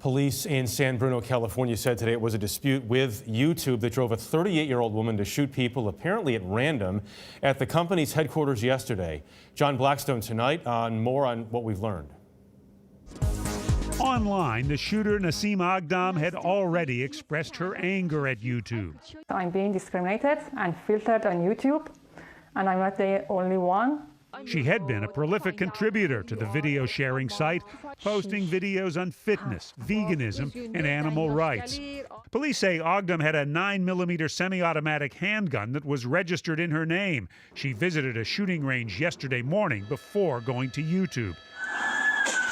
Police in San Bruno, California said today it was a dispute with YouTube that drove a 38-year-old woman to shoot people apparently at random at the company's headquarters yesterday. John Blackstone tonight on more on what we've learned. Online, the shooter, Nasim Aghdam, had already expressed her anger at YouTube. I'm being discriminated and filtered on YouTube, and I'm not the only one. She had been a prolific contributor to the video sharing site, posting videos on fitness, veganism, and animal rights. Police say Aghdam had a 9mm semi-automatic handgun that was registered in her name. She visited a shooting range yesterday morning before going to YouTube.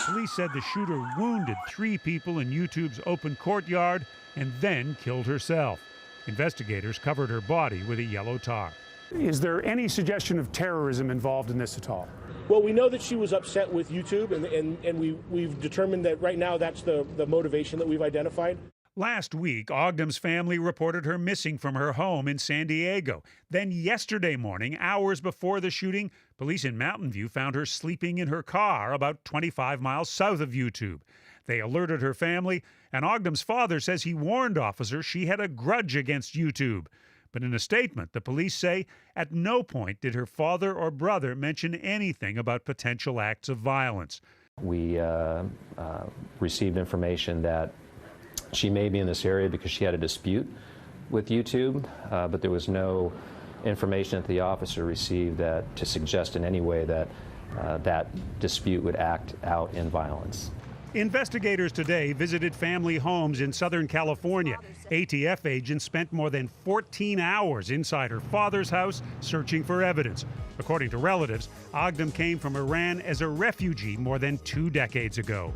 Police said the shooter wounded 3 people in YouTube's open courtyard and then killed herself. Investigators covered her body with a yellow tar. Is there any suggestion of terrorism involved in this at all? Well, we know that she was upset with YouTube, and we've determined that right now that's the motivation that we've identified. Last week, Aghdam's family reported her missing from her home in San Diego. Then yesterday morning, hours before the shooting, police in Mountain View found her sleeping in her car about 25 miles south of YouTube. They alerted her family, and Aghdam's father says he warned officers she had a grudge against YouTube. But in a statement, the police say at no point did her father or brother mention anything about potential acts of violence. We received information that she may be in this area because she had a dispute with YouTube, but there was no information that the officer received that to suggest in any way that that dispute would act out in violence. Investigators today visited family homes in Southern California. ATF agents spent more than 14 hours inside her father's house searching for evidence. According to relatives, Aghdam came from Iran as a refugee more than 2 decades ago.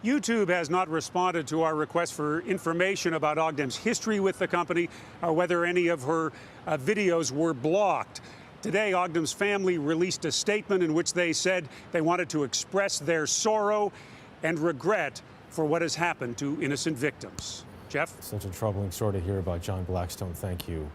YouTube has not responded to our request for information about Aghdam's history with the company or whether any of her videos were blocked. Today, Aghdam's family released a statement in which they said they wanted to express their sorrow and regret for what has happened to innocent victims. Jeff? Such a troubling story to hear about. John Blackstone, thank you.